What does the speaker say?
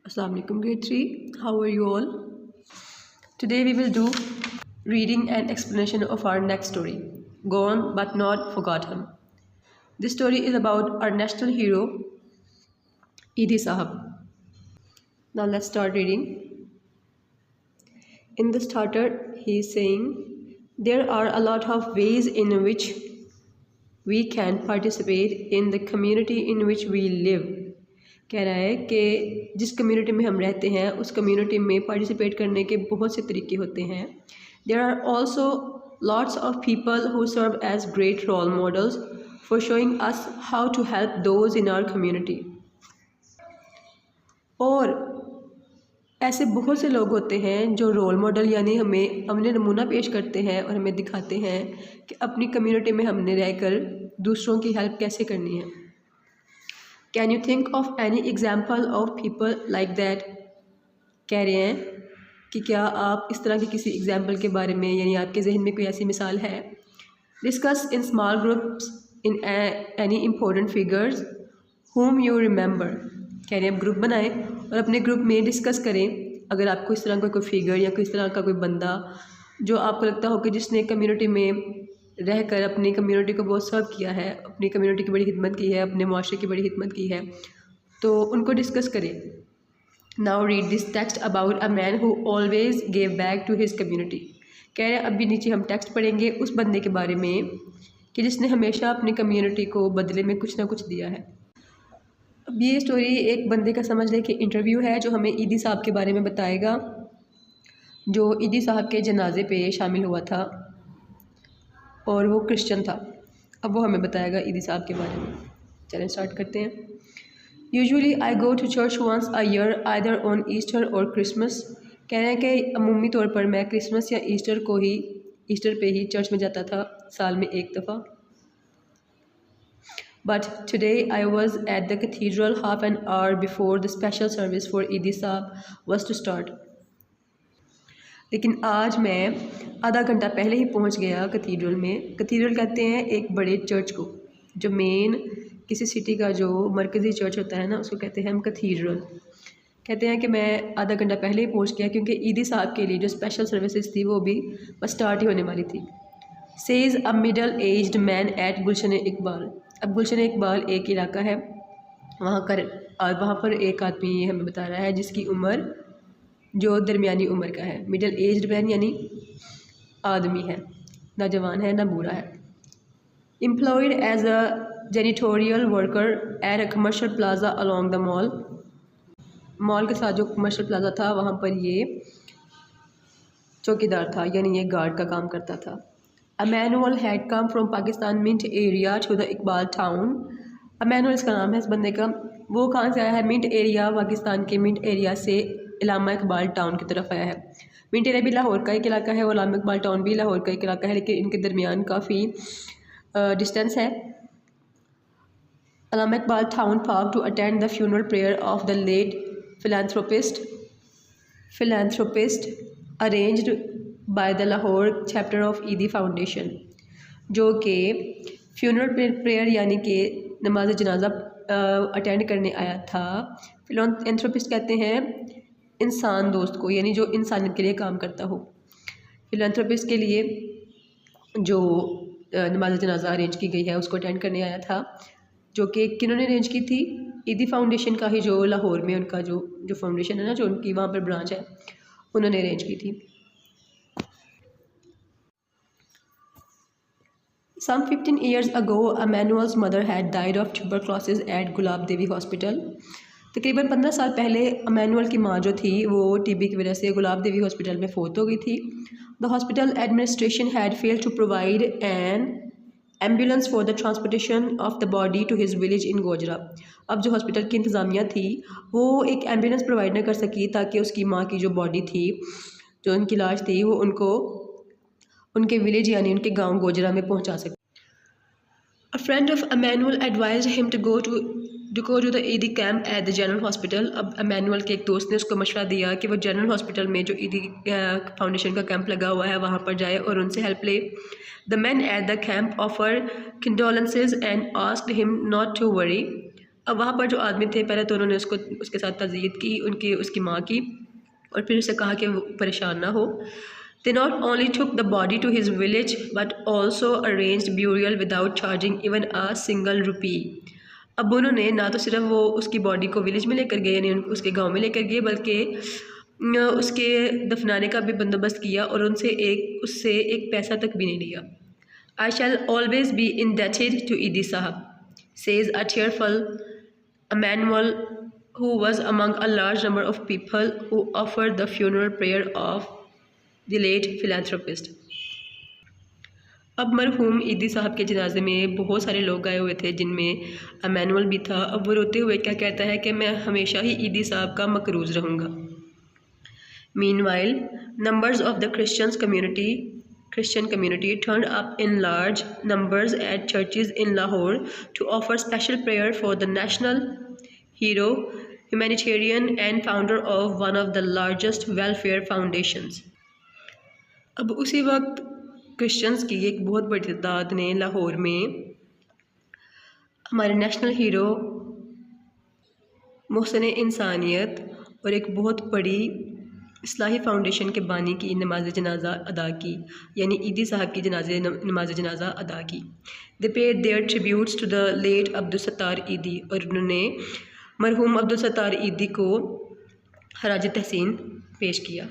Assalamu alaikum grade 3. How are you all? Today we will do reading and explanation of our next story, Gone but Not Forgotten. This story is about our national hero, Idi Sahab. Now let's start reading. In the starter, he is saying, there are a lot of ways in which we can participate in the community in which we live. कह रहा है कि जिस community में हम रहते हैं उस कम्युनिटी में पार्टिसिपेट करने के बहुत से तरीके होते हैं. There are also lots of people who serve as great role models for showing us how to help those in our community. और ऐसे बहुत से लोग होते हैं जो रोल मॉडल यानी हमें नमूना पेश करते हैं और हमें दिखाते हैं कि अपनी कम्युनिटी में हमने रहकर दूसरों की हेल्प कैसे करनी है. Can you think of any example of people like that. कह रहे हैं कि क्या आप इस तरह के किसी एग्जाम्पल के बारे में यानी आपके जहन में कोई ऐसी मिसाल है. Discuss in small groups in any important figures whom you remember. कह रहे हैं आप ग्रुप बनाएं और अपने ग्रुप में डिस्कस करें अगर आपको इस तरह का कोई फिगर या इस तरह का कोई बंदा जो आपको लगता हो कि जिसने कम्युनिटी में रहकर अपनी कम्युनिटी को बहुत सर्व किया है, अपनी कम्युनिटी की बड़ी खिदमत की है, अपने माशरे की बड़ी खिदमत की है, तो उनको डिस्कस करें. Now read this text about a man who always gave back to his community. कह रहे हैं अभी नीचे हम टेक्स्ट पढ़ेंगे उस बंदे के बारे में कि जिसने हमेशा अपनी कम्युनिटी को बदले में कुछ ना कुछ दिया है. अब ये स्टोरी एक बंदे का समझ लें कि इंटरव्यू है जो हमें ईदी साहब के बारे में बताएगा जो ईदी साहब के जनाजे पे शामिल हुआ था और वो क्रिश्चियन था. अब वो हमें बताएगा ईदी साहब के बारे में. चलें स्टार्ट करते हैं. Usually I go to church once a year either on Easter और क्रिसमस. कह रहे हैं कि अमूमी तौर पर मैं क्रिसमस या ईस्टर पे ही चर्च में जाता था साल में एक दफ़ा. But today I was at the cathedral half an hour before the special service for Idi Sahab was to start. लेकिन आज मैं आधा घंटा पहले ही पहुंच गया कैथीड्रल में. कैथीड्रल कहते हैं एक बड़े चर्च को, जो मेन किसी सिटी का जो मरकज़ी चर्च होता है ना उसको कहते हैं हम कैथीड्रल. कहते हैं कि मैं आधा घंटा पहले ही पहुंच गया क्योंकि ईदी साहब के लिए जो स्पेशल सर्विसेज थी वो भी बस स्टार्ट ही होने वाली थी. Says a middle aged man at Gulshan Iqbal. अब गुलशन इकबाल एक इलाका है वहाँ पर एक आदमी हमें बता रहा है जिसकी उम्र जो दरमियानी उम्र का है. मिडल एज्ड मैन यानी आदमी है, ना जवान है ना बूढ़ा है. Employed as a janitorial worker at a commercial plaza along the mall. Mall के साथ जो कमर्शियल प्लाजा था वहाँ पर ये चौकीदार था यानी ये गार्ड का काम करता था. Emmanuel had come from Pakistan mint area to the Iqbal town. Emmanuel इसका नाम है इस बंदे का. वो कहाँ से आया है? मिंट एरिया, पाकिस्तान के मिंट एरिया से इलामा इकबाल टाउन की तरफ आया है. मिंट एरिया भी लाहौर का एक इलाका है और इलामा इकबाल टाउन भी लाहौर का एक इलाका है, लेकिन इनके दरमियान काफ़ी डिस्टेंस है. Allama Iqbal town park to attend the funeral prayer of the late philanthropist arranged by the Lahore chapter of Edhi foundation. जो कि फ्यूनरल प्रेयर यानी कि नमाज जनाजा अटेंड करने आया था. फिलैंथ्रोपिस्ट कहते हैं इंसान दोस्त को, यानी जो इंसानियत के लिए काम करता हो. फिलैंथ्रोपिस्ट के लिए जो नमाज जनाजा अरेंज की गई है उसको अटेंड करने आया था, जो कि किन्होंने अरेंज की थी? ईदी फाउंडेशन का ही जो लाहौर में उनका जो फाउंडेशन है ना, जो उनकी वहाँ पर ब्रांच है, उन्होंने अरेंज की थी. Some 15 years ago, Emmanuel's mother had died of tuberculosis at Gulab Devi Hospital. तकरीबन 15 साल पहले अमैनुअल की माँ जो थी वो टीबी की वजह से गुलाब देवी हॉस्पिटल में फोत हो गई थी. The hospital administration had failed to provide an ambulance for the transportation of the body to his village in Gojra. अब जो हॉस्पिटल की इंतज़ामिया थी वो एक एम्बुलेंस प्रोवाइड न कर सकी ताकि उसकी माँ की जो बॉडी थी, जो उनकी लाश थी, वो उनको उनके विलेज यानी उनके गांव गोजरा में पहुंचा सके. A friend of Emmanuel advised him to go to the ईदी camp at the general hospital. अब एमैनुअल के एक दोस्त ने उसको मशवरा दिया कि वो जनरल हॉस्पिटल में जो ईदी फाउंडेशन का कैंप लगा हुआ है वहाँ पर जाए और उनसे हेल्प ले. The man at the camp offer condolences and asked him not to worry. अब वहाँ पर जो आदमी थे पहले तो उन्होंने उसके साथ तज़ीयत की उसकी माँ की, और फिर उसे कहा कि वो परेशान ना हो। They not only took the body to his village but also arranged burial without charging even a single rupee. अब उन्होंने ना तो सिर्फ वो उसकी बॉडी को विलेज में लेकर गए यानी उसके गांव में लेकर गए, बल्कि उसके दफनाने का भी बंदोबस्त किया और उससे एक पैसा तक भी नहीं लिया। I shall always be indebted to Idi Sahab, says a tearful Emmanuel, who was among a large number of people who offered the funeral prayer of the late philanthropist. अब मरहूम ईदी साहब के जनाजे में बहुत सारे लोग आए हुए थे, जिनमें अमैनुअल भी था। अब वो रोते हुए क्या कहता है कि मैं हमेशा ही ईदी साहब का मकरूज़ रहूँगा। Meanwhile, numbers of the Christian community turned up in large numbers at churches in Lahore to offer special prayer for the national hero, humanitarian and founder of one of the largest welfare foundations. अब उसी वक्त Christians की एक बहुत बड़ी तादाद ने लाहौर में हमारे नेशनल हीरो, मोहसिन इंसानियत और एक बहुत बड़ी इस्लाही फाउंडेशन के बानी की नमाज जनाजा अदा की, यानी ईदी साहब की नमाज जनाजा अदा की। They paid their tributes to the late Abdul Sattar Edhi, और उन्होंने मरहूम अब्दुल सत्तार ईदी को खराज तहसीन पेश किया।